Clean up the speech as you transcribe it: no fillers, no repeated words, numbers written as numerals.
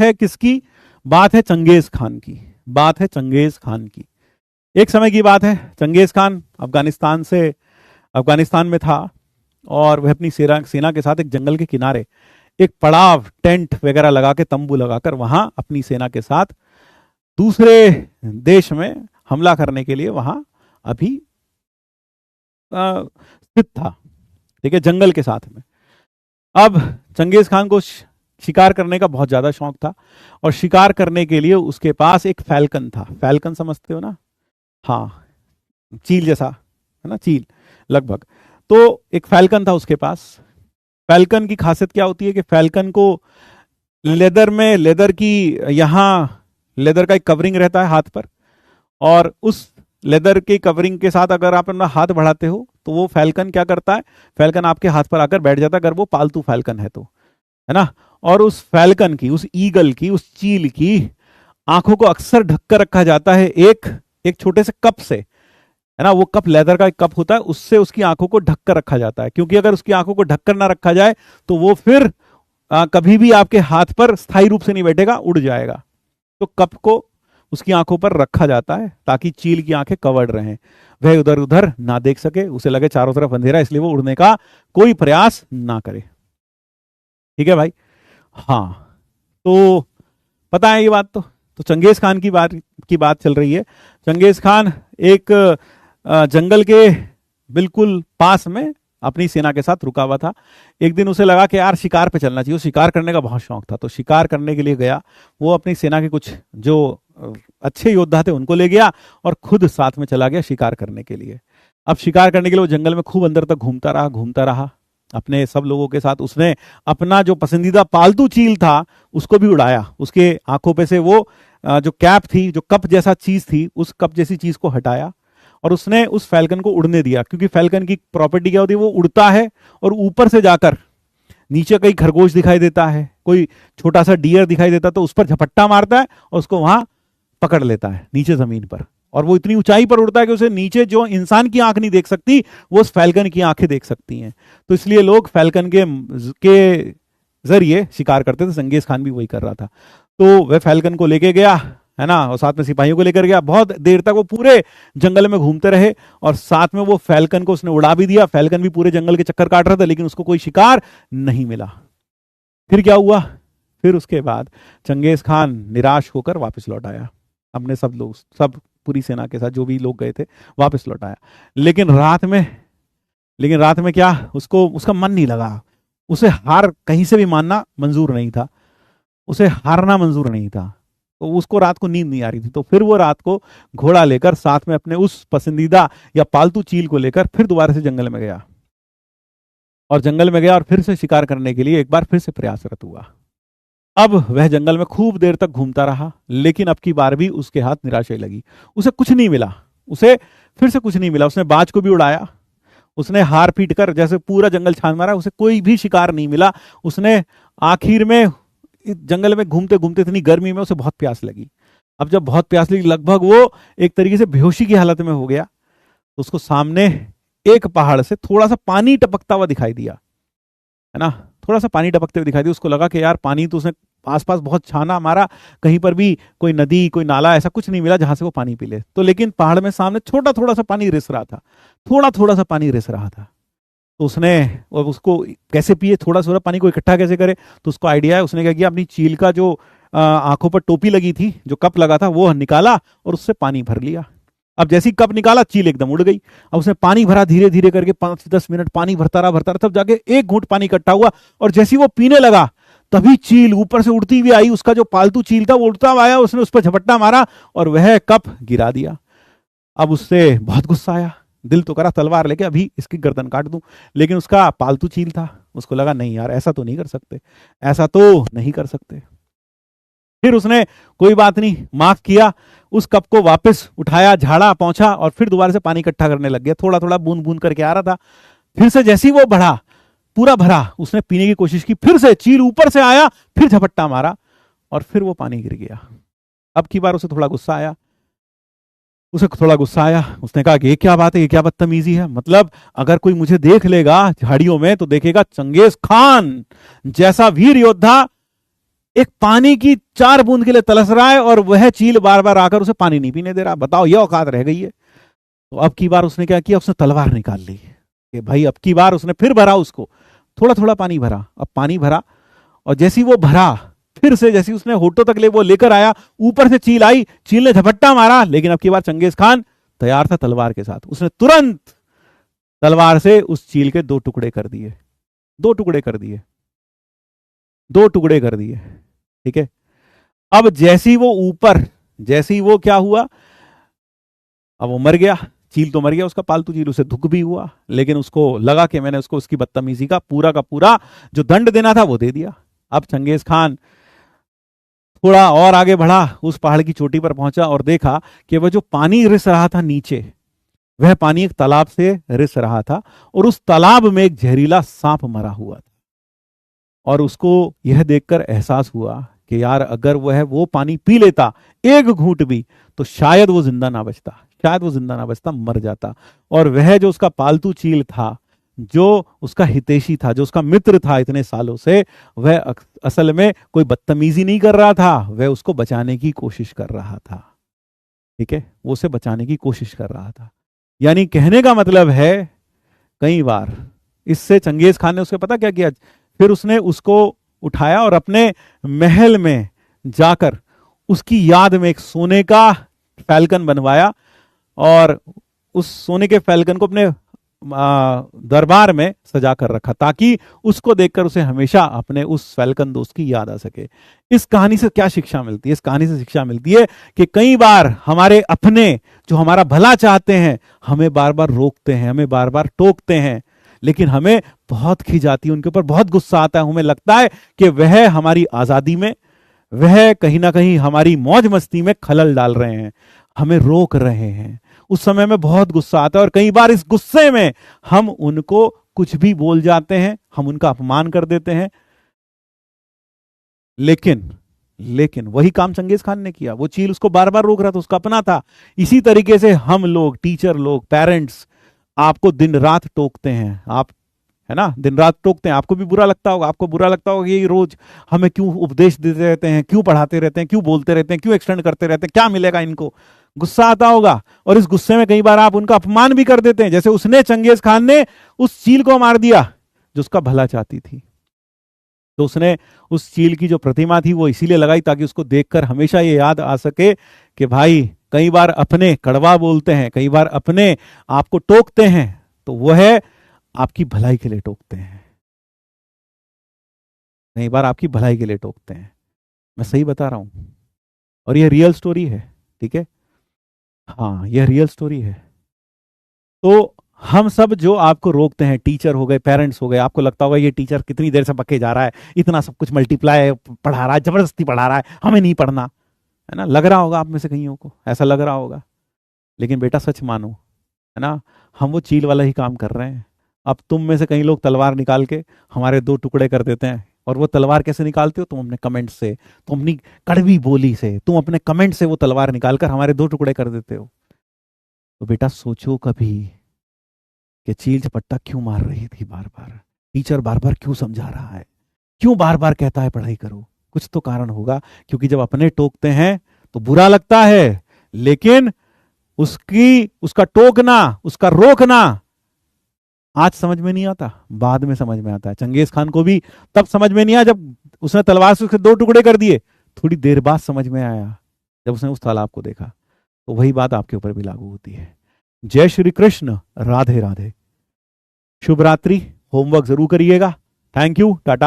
है किसकी? बात है चंगेज खान की। बात है चंगेज खान की। एक समय की बात है, चंगेज खान अफगानिस्तान में था और वह अपनी सेना के साथ एक जंगल के किनारे एक पड़ाव, टेंट वगैरह लगा के, तंबू लगाकर वहां अपनी सेना के साथ दूसरे देश में हमला करने के लिए वहां अभी स्थित था। ठीक है, जंगल के साथ में। अब चंगेज खान को शिकार करने का बहुत ज्यादा शौक था और शिकार करने के लिए उसके पास एक फैल्कन था। फैल्कन समझते हो ना? हाँ, चील जैसा है ना, चील लगभग। तो एक फैल्कन था उसके पास। फैल्कन की खासियत क्या होती है कि फैल्कन को लेदर का एक कवरिंग रहता है हाथ पर, और उस लेदर के कवरिंग के साथ अगर आप अपना हाथ बढ़ाते हो तो वो फैल्कन क्या करता है, फैल्कन आपके हाथ पर आकर बैठ जाता है, अगर वो पालतू फैल्कन है तो, है ना। और उस फैल्कन की, उस ईगल की, उस चील की आंखों को अक्सर ढककर रखा जाता है एक छोटे से कप से, है ना। वो कप लेदर का एक कप होता है, उससे उसकी आंखों को ढककर रखा जाता है, क्योंकि अगर उसकी आंखों को ढककर ना रखा जाए तो वो फिर कभी भी आपके हाथ पर स्थायी रूप से नहीं बैठेगा, उड़ जाएगा। तो कप को उसकी आंखों पर रखा जाता है ताकि चील की आंखें कवर्ड रहें, वह उधर उधर ना देख सके, उसे लगे चारों तरफ अंधेरा, इसलिए वो उड़ने का कोई प्रयास ना करे। ठीक है भाई? हाँ, तो पता है ये बात। तो चंगेज खान की बात चल रही है। चंगेज खान एक जंगल के बिल्कुल पास में अपनी सेना के साथ रुका हुआ था। एक दिन उसे लगा कि यार शिकार पे चलना चाहिए, शिकार करने का बहुत शौक था, तो शिकार करने के लिए गया। वो अपनी सेना के कुछ जो अच्छे योद्धा थे उनको ले गया और खुद साथ में चला गया शिकार करने के लिए। अब शिकार करने के लिए वो जंगल में खूब अंदर तक घूमता रहा अपने सब लोगों के साथ। उसने अपना जो पसंदीदा पालतू चील था उसको भी उड़ाया। उसके आंखों पे से वो जो कैप थी, जो कप जैसा चीज थी, उस कप जैसी चीज को हटाया और उसने उस फैल्कन को उड़ने दिया, क्योंकि फैल्कन की प्रॉपर्टी क्या होती है, वो उड़ता है और ऊपर से जाकर नीचे कहीं खरगोश दिखाई देता है, कोई छोटा सा डियर दिखाई देता तो उस पर झपट्टा मारता है और उसको वहां पकड़ लेता है नीचे जमीन पर। और वो इतनी ऊंचाई पर उड़ता है कि उसे नीचे जो इंसान की आंख नहीं देख सकती, वो उस फैल्कन की आंखें देख सकती हैं। तो इसलिए लोग फैल्कन के जरिए शिकार करते थे। चंगेज खान भी वही कर रहा था। तो वह फैल्कन को लेके गया, है ना, और साथ में सिपाहियों को लेकर गया। बहुत देर तक वो पूरे जंगल में घूमते रहे और साथ में वो फैल्कन को उसने उड़ा भी दिया। फैल्कन भी पूरे जंगल के चक्कर काट रहा था, लेकिन उसको कोई शिकार नहीं मिला। फिर क्या हुआ? फिर उसके बाद चंगेज खान निराश होकर वापस लौट आया, अपने सब पूरी सेना के साथ जो भी लोग गए थे वापस लौट आया। लेकिन रात में क्या, उसका मन नहीं लगा। उसे हार कहीं से भी मानना मंजूर नहीं था, उसे हारना मंजूर नहीं था। तो उसको रात को नींद नहीं आ रही थी। तो फिर वो रात को घोड़ा लेकर साथ में अपने उस पसंदीदा या पालतू चील को लेकर फिर दोबारा से जंगल में गया और फिर से शिकार करने के लिए एक बार फिर से प्रयासरत हुआ। अब वह जंगल में खूब देर तक घूमता रहा, लेकिन अब की बार भी उसके हाथ निराशा लगी। उसे कुछ नहीं मिला, उसने बाज को भी उड़ाया, उसने हार पीट कर जैसे पूरा जंगल छान मारा, उसे कोई भी शिकार नहीं मिला। उसने आखिर में जंगल में घूमते घूमते इतनी गर्मी में उसे बहुत प्यास लगी। अब जब बहुत प्यास लगी, लगभग वो एक तरीके से बेहोशी की हालत में हो गया, तो उसको सामने एक पहाड़ से थोड़ा सा पानी टपकता हुआ दिखाई दिया, है ना, थोड़ा सा पानी टपकते हुए दिखाई दिया। उसको लगा कि यार पानी तो उसने आसपास बहुत छाना मारा, कहीं पर भी कोई नदी, कोई नाला ऐसा कुछ नहीं मिला जहां से वो पानी पी ले। तो लेकिन पहाड़ में सामने थोड़ा सा पानी रिस रहा था, तो उसको कैसे पिए, थोड़ा पानी को इकट्ठा कैसे करे। तो उसको आइडिया है, उसने क्या किया, अपनी चील का जो आंखों पर टोपी लगी थी, जो कप लगा था, वो निकाला और उससे पानी भर लिया। अब जैसे ही कप निकाला, चील एकदम उड़ गई। अब उसने पानी भरा, धीरे धीरे करके 5-10 मिनट पानी भरता रहा, तब जाके एक घूंट पानी इकट्ठा हुआ और जैसे ही वो पीने लगा, तभी चील ऊपर से उड़ती हुई आई। उसका जो पालतू चील था वो उड़ता हुआ आया, उसने उस पर झपट्टा मारा और वह कप गिरा दिया। अब उससे बहुत गुस्सा आया, दिल तो करा तलवार लेके अभी इसकी गर्दन काट दूं, लेकिन उसका पालतू चील था, उसको लगा नहीं यार, ऐसा तो नहीं कर सकते। फिर उसने कोई बात नहीं, माफ किया, उस कप को वापस उठाया, झाड़ा पोंछा और फिर दोबारा से पानी इकट्ठा करने लग गया। थोड़ा बूंद बूंद करके आ रहा था। फिर से जैसे ही वो बढ़ा, पूरा भरा, उसने पीने की कोशिश की, फिर से चील ऊपर से आया, फिर झपट्टा मारा और फिर वो पानी गिर गया। अब की बार उसे थोड़ा गुस्सा आया, उसने कहा कि ये क्या बात है, ये क्या बदतमीजी है। मतलब अगर कोई मुझे देख लेगा झाड़ियों में तो देखेगा चंगेज खान जैसा वीर योद्धा एक पानी की 4 बूंद के लिए तरस रहा है और वह चील बार बार आकर उसे पानी नहीं पीने दे रहा। बताओ, यह औकात रह गई है। तो अब की बार उसने क्या किया, उसने तलवार निकाल ली कि भाई अब की बार उसने फिर भरा, उसको थोड़ा थोड़ा पानी भरा। अब पानी भरा और जैसी वो भरा, फिर से जैसी उसने होठों तक ले वो लेकर आया, ऊपर से चील आई, चील ने झपट्टा मारा, लेकिन अब की बार चंगेज खान तैयार था तलवार के साथ। उसने तुरंत तलवार से उस चील के 2 टुकड़े कर दिए, 2 टुकड़े कर दिए, 2 टुकड़े कर दिए। ठीक है। अब जैसी वो ऊपर, जैसी वो क्या हुआ, अब वो मर गया, चील तो मर गया, उसका पालतू चील, उसे दुख भी हुआ, लेकिन उसको लगा कि मैंने उसको उसकी बदतमीजी का पूरा जो दंड देना था वो दे दिया। अब चंगेज खान थोड़ा और आगे बढ़ा, उस पहाड़ की चोटी पर पहुंचा और देखा कि वह जो पानी रिस रहा था नीचे, वह पानी एक तालाब से रिस रहा था और उस तालाब में एक जहरीला सांप मरा हुआ था। और उसको यह देखकर एहसास हुआ कि यार अगर वह वो पानी पी लेता एक घूंट भी, तो शायद वो जिंदा ना बचता, शायद वो जिंदा ना बचता, मर जाता। और वह जो उसका पालतू चील था, जो उसका हितैषी था, जो उसका मित्र था इतने सालों से, वह असल में कोई बदतमीजी नहीं कर रहा था, वह उसको बचाने की कोशिश कर रहा था। ठीक है, वो उसे बचाने की कोशिश कर रहा था। यानी कहने का मतलब है, कई बार इससे चंगेज खान ने उसके पता क्या किया, फिर उसने उसको उठाया और अपने महल में जाकर उसकी याद में एक सोने का फैल्कन बनवाया और उस सोने के फैल्कन को अपने दरबार में सजा कर रखा, ताकि उसको देखकर उसे हमेशा अपने उस फैल्कन दोस्त की याद आ सके। इस कहानी से क्या शिक्षा मिलती है? इस कहानी से शिक्षा मिलती है कि कई बार हमारे अपने जो हमारा भला चाहते हैं, हमें बार बार रोकते हैं, हमें बार बार टोकते हैं, लेकिन हमें बहुत खिंच आती है, उनके ऊपर बहुत गुस्सा आता है। हमें लगता है कि वह हमारी आजादी में, वह कहीं ना कहीं हमारी मौज मस्ती में खलल डाल रहे हैं, हमें रोक रहे हैं। उस समय में बहुत गुस्सा आता है और कई बार इस गुस्से में हम उनको कुछ भी बोल जाते हैं, हम उनका अपमान कर देते हैं। लेकिन वही काम चंगेज खान ने किया। वो चील उसको बार बार रोक रहा था, उसका अपना था। इसी तरीके से हम लोग, टीचर लोग, पेरेंट्स, आपको दिन रात टोकते हैं, आप है ना, दिन रात टोकते हैं। आपको भी बुरा लगता होगा, आपको बुरा लगता होगा ये रोज हमें क्यों उपदेश देते रहते हैं, क्यों पढ़ाते रहते हैं, क्यों बोलते रहते हैं, क्यों एक्सटेंड करते रहते हैं, क्या मिलेगा इनको, गुस्सा आता होगा। और इस गुस्से में कई बार आप उनका अपमान भी कर देते हैं, जैसे उसने, चंगेज खान ने उस चील को मार दिया जो उसका भला चाहती थी। तो उसने उस चील की जो प्रतिमा थी वो इसीलिए लगाई ताकि उसको देखकर हमेशा ये याद आ सके कि भाई कई बार अपने कड़वा बोलते हैं, कई बार अपने आपको टोकते हैं, तो वह आपकी भलाई के लिए टोकते हैं, कई बार आपकी भलाई के लिए टोकते हैं। मैं सही बता रहा हूं? और यह रियल स्टोरी है। ठीक है, हाँ, यह रियल स्टोरी है। तो हम सब जो आपको रोकते हैं, टीचर हो गए, पेरेंट्स हो गए, आपको लगता होगा ये टीचर कितनी देर से पक्के जा रहा है, इतना सब कुछ मल्टीप्लाई पढ़ा रहा है, जबरदस्ती पढ़ा रहा है, हमें नहीं पढ़ना, है ना। लग रहा होगा आप में से कईयों को ऐसा लग रहा होगा, लेकिन बेटा सच मानो, है ना, हम वो चील वाला ही काम कर रहे हैं। अब तुम में से कई लोग तलवार निकाल के हमारे 2 टुकड़े कर देते हैं। और वो तलवार कैसे निकालते हो? तुम अपने कमेंट से, तुम अपनी कड़वी बोली से, तुम अपने कमेंट से वो तलवार निकालकर हमारे 2 टुकड़े कर देते हो। तो बेटा सोचो कभी कि चील झपट्टा क्यों मार रही थी बार बार, टीचर बार बार क्यों समझा रहा है, क्यों बार बार कहता है पढ़ाई करो। कुछ तो कारण होगा, क्योंकि जब अपने टोकते हैं तो बुरा लगता है, लेकिन उसका टोकना, उसका रोकना आज समझ में नहीं आता, बाद में समझ में आता है। चंगेज खान को भी तब समझ में नहीं आया जब उसने तलवार से उसके 2 टुकड़े कर दिए, थोड़ी देर बाद समझ में आया जब उसने उस तालाब को देखा। तो वही बात आपके ऊपर भी लागू होती है। जय श्री कृष्ण, राधे राधे, शुभ रात्रि। होमवर्क जरूर करिएगा। Thank you, Tata.